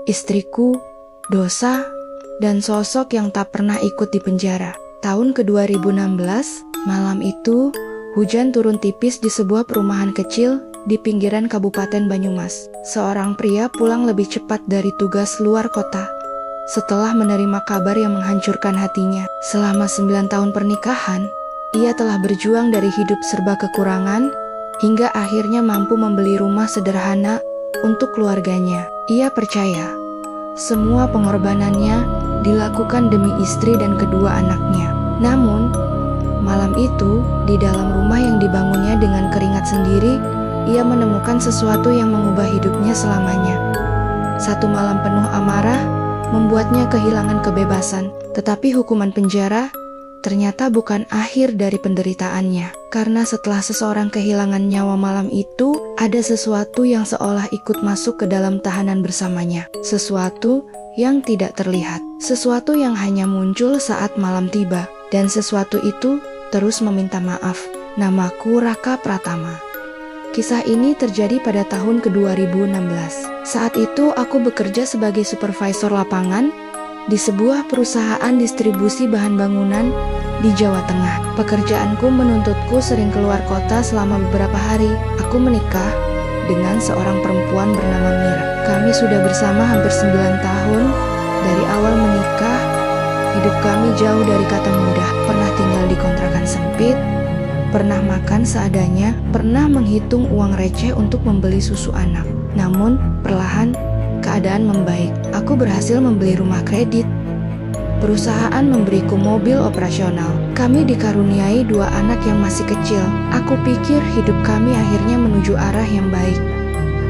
istriku, dosa, dan sosok yang tak pernah ikut di penjara. Tahun ke-2016, malam itu, hujan turun tipis di sebuah perumahan kecil di pinggiran Kabupaten Banyumas. Seorang pria pulang lebih cepat dari tugas luar kota setelah menerima kabar yang menghancurkan hatinya. Selama 9 tahun pernikahan, ia telah berjuang dari hidup serba kekurangan hingga akhirnya mampu membeli rumah sederhana untuk keluarganya. Ia percaya semua pengorbanannya dilakukan demi istri dan kedua anaknya. Namun, malam itu, di dalam rumah yang dibangunnya dengan keringat sendiri, ia menemukan sesuatu yang mengubah hidupnya selamanya. Satu malam penuh amarah membuatnya kehilangan kebebasan, tetapi hukuman penjara ternyata bukan akhir dari penderitaannya. Karena setelah seseorang kehilangan nyawa malam itu, ada sesuatu yang seolah ikut masuk ke dalam tahanan bersamanya. Sesuatu yang tidak terlihat, sesuatu yang hanya muncul saat malam tiba, dan sesuatu itu terus meminta maaf. Namaku Raka Pratama. Kisah ini terjadi pada tahun ke-2016. Saat itu aku bekerja sebagai supervisor lapangan di sebuah perusahaan distribusi bahan bangunan di Jawa Tengah. Pekerjaanku menuntutku sering keluar kota selama beberapa hari. Aku menikah dengan seorang perempuan bernama Mira. Kami sudah bersama hampir 9 tahun. Dari awal menikah, hidup kami jauh dari kata mudah. Pernah tinggal di kontrakan sempit, pernah makan seadanya, pernah menghitung uang receh untuk membeli susu anak. Namun, perlahan keadaan membaik. Aku berhasil membeli rumah kredit. Perusahaan memberiku mobil operasional. Kami dikaruniai 2 anak yang masih kecil. Aku pikir hidup kami akhirnya menuju arah yang baik.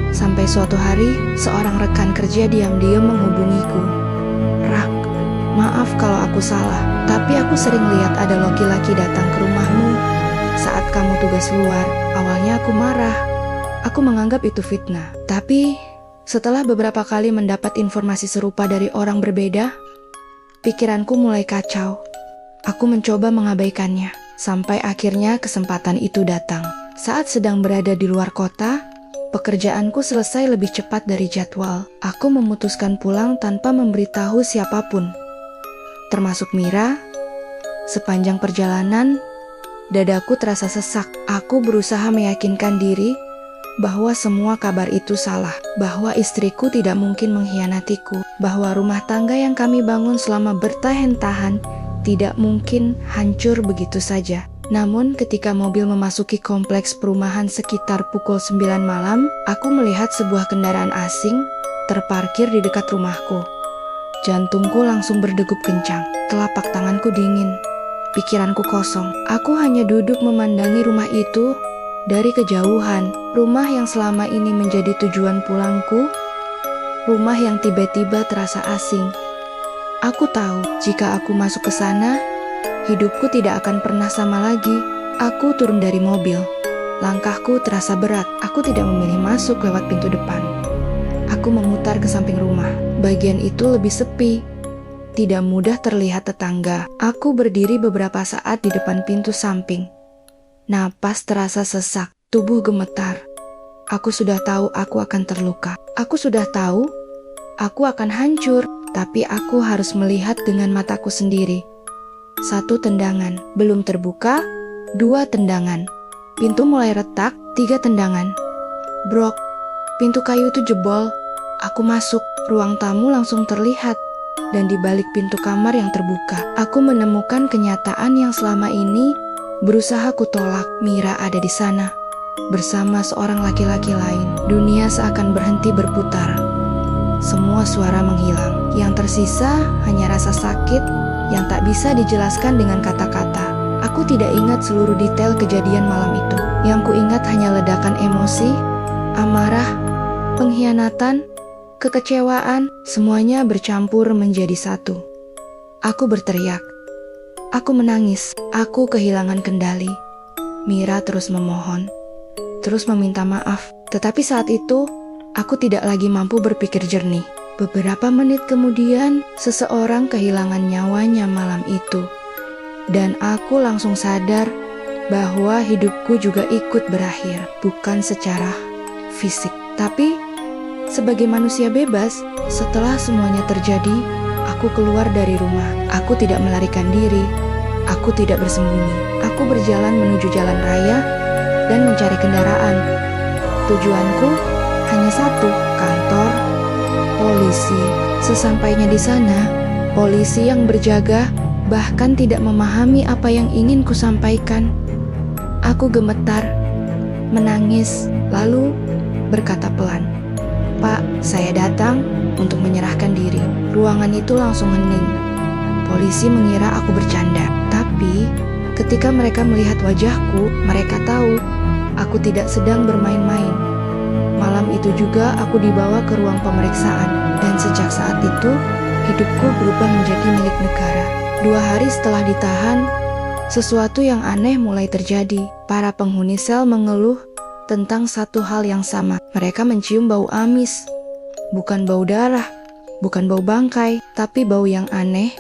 Sampai suatu hari, seorang rekan kerja diam-diam menghubungiku. "Rak, maaf kalau aku salah, tapi aku sering lihat ada laki-laki datang ke rumahmu saat kamu tugas luar." Awalnya aku marah. Aku menganggap itu fitnah. Tapi setelah beberapa kali mendapat informasi serupa dari orang berbeda, pikiranku mulai kacau. Aku mencoba mengabaikannya, sampai akhirnya kesempatan itu datang. Saat sedang berada di luar kota, pekerjaanku selesai lebih cepat dari jadwal. Aku memutuskan pulang tanpa memberitahu siapapun, termasuk Mira. Sepanjang perjalanan, dadaku terasa sesak. Aku berusaha meyakinkan diri bahwa semua kabar itu salah, bahwa istriku tidak mungkin mengkhianatiku, bahwa rumah tangga yang kami bangun selama bertahan-tahan tidak mungkin hancur begitu saja. Namun ketika mobil memasuki kompleks perumahan sekitar pukul 9 malam, aku melihat sebuah kendaraan asing terparkir di dekat rumahku. Jantungku langsung berdegup kencang, telapak tanganku dingin, pikiranku kosong. Aku hanya duduk memandangi rumah itu dari kejauhan, rumah yang selama ini menjadi tujuan pulangku, rumah yang tiba-tiba terasa asing. Aku tahu, jika aku masuk ke sana, hidupku tidak akan pernah sama lagi. Aku turun dari mobil. Langkahku terasa berat. Aku tidak memilih masuk lewat pintu depan. Aku memutar ke samping rumah. Bagian itu lebih sepi. Tidak mudah terlihat tetangga. Aku berdiri beberapa saat di depan pintu samping. Napas terasa sesak, tubuh gemetar. Aku sudah tahu aku akan terluka. Aku sudah tahu aku akan hancur, tapi aku harus melihat dengan mataku sendiri. 1 tendangan, belum terbuka. 2 tendangan. Pintu mulai retak. 3 tendangan. Brok, pintu kayu itu jebol. Aku masuk, ruang tamu langsung terlihat. Dan di balik pintu kamar yang terbuka, aku menemukan kenyataan yang selama ini berusaha kutolak. Mira ada di sana, bersama seorang laki-laki lain. Dunia seakan berhenti berputar. Semua suara menghilang. Yang tersisa hanya rasa sakit yang tak bisa dijelaskan dengan kata-kata. Aku tidak ingat seluruh detail kejadian malam itu. Yang kuingat hanya ledakan emosi, amarah, pengkhianatan, kekecewaan, semuanya bercampur menjadi satu. Aku berteriak. Aku menangis. Aku kehilangan kendali. Mira terus memohon, terus meminta maaf. Tetapi saat itu, aku tidak lagi mampu berpikir jernih. Beberapa menit kemudian, seseorang kehilangan nyawanya malam itu. Dan aku langsung sadar bahwa hidupku juga ikut berakhir. Bukan secara fisik, tapi Sebagai manusia bebas, setelah semuanya terjadi, aku keluar dari rumah. Aku tidak melarikan diri. Aku tidak bersembunyi. Aku berjalan menuju jalan raya dan mencari kendaraan. Tujuanku hanya satu, kantor polisi. Sesampainya di sana, polisi yang berjaga bahkan tidak memahami apa yang ingin kusampaikan. Aku gemetar, menangis, lalu berkata pelan, "Pak, saya datang untuk menyerahkan diri." Ruangan itu langsung hening. Polisi mengira aku bercanda, tapi ketika mereka melihat wajahku, mereka tahu aku tidak sedang bermain-main. Malam itu juga aku dibawa ke ruang pemeriksaan, dan sejak saat itu, hidupku berubah menjadi milik negara. 2 hari setelah ditahan, sesuatu yang aneh mulai terjadi. Para penghuni sel mengeluh tentang satu hal yang sama. Mereka mencium bau amis. Bukan bau darah, bukan bau bangkai, tapi bau yang aneh,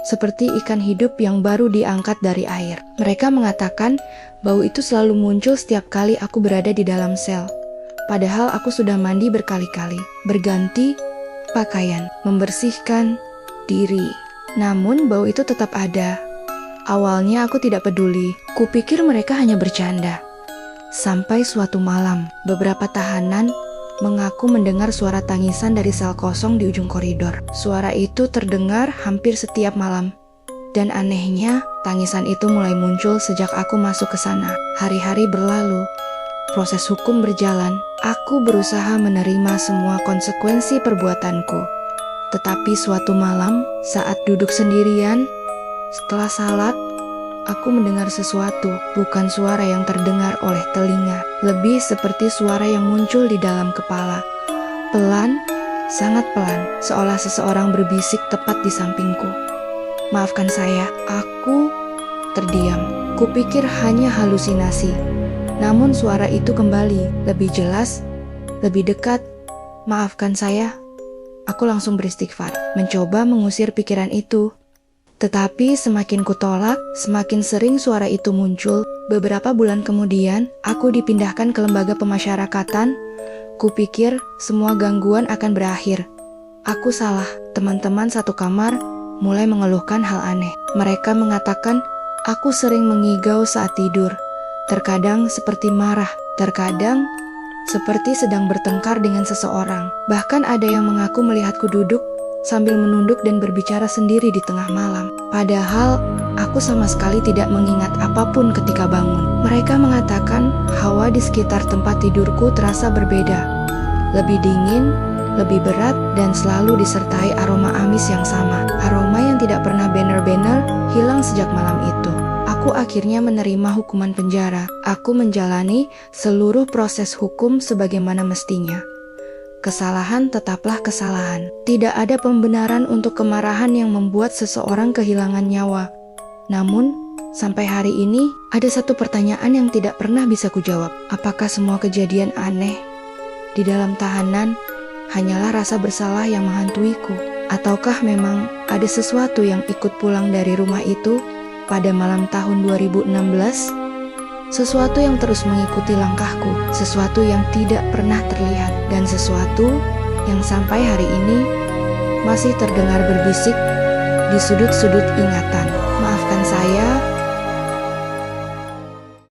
seperti ikan hidup yang baru diangkat dari air. Mereka mengatakan bau itu selalu muncul setiap kali aku berada di dalam sel. Padahal aku sudah mandi berkali-kali, berganti pakaian, membersihkan diri. Namun bau itu tetap ada. Awalnya aku tidak peduli, kupikir mereka hanya bercanda. Sampai suatu malam, beberapa tahanan mengaku mendengar suara tangisan dari sel kosong di ujung koridor. Suara itu terdengar hampir setiap malam. Dan anehnya, tangisan itu mulai muncul sejak aku masuk ke sana. Hari-hari berlalu, proses hukum berjalan. Aku berusaha menerima semua konsekuensi perbuatanku. Tetapi suatu malam, saat duduk sendirian, setelah salat, aku mendengar sesuatu, bukan suara yang terdengar oleh telinga, lebih seperti suara yang muncul di dalam kepala. Pelan, sangat pelan, seolah seseorang berbisik tepat di sampingku. "Maafkan saya," aku terdiam. Kupikir hanya halusinasi. Namun suara itu kembali, lebih jelas, lebih dekat. "Maafkan saya." Aku langsung beristighfar, mencoba mengusir pikiran itu. Tetapi semakin kutolak, semakin sering suara itu muncul. Beberapa bulan kemudian, aku dipindahkan ke lembaga pemasyarakatan. Kupikir semua gangguan akan berakhir. Aku salah. Teman-teman satu kamar mulai mengeluhkan hal aneh. Mereka mengatakan aku sering mengigau saat tidur. Terkadang seperti marah, terkadang seperti sedang bertengkar dengan seseorang. Bahkan ada yang mengaku melihatku duduk sambil menunduk dan berbicara sendiri di tengah malam. Padahal aku sama sekali tidak mengingat apapun ketika bangun. Mereka mengatakan hawa di sekitar tempat tidurku terasa berbeda. Lebih dingin, lebih berat, dan selalu disertai aroma amis yang sama. Aroma yang tidak pernah bener-bener hilang sejak malam itu. Aku akhirnya menerima hukuman penjara. Aku menjalani seluruh proses hukum sebagaimana mestinya. Kesalahan tetaplah kesalahan. Tidak ada pembenaran untuk kemarahan yang membuat seseorang kehilangan nyawa. Namun, sampai hari ini, ada satu pertanyaan yang tidak pernah bisa kujawab. Apakah semua kejadian aneh di dalam tahanan hanyalah rasa bersalah yang menghantuiku? Ataukah memang ada sesuatu yang ikut pulang dari rumah itu pada malam tahun 2016? Sesuatu yang terus mengikuti langkahku, sesuatu yang tidak pernah terlihat, dan sesuatu yang sampai hari ini masih terdengar berbisik di sudut-sudut ingatan.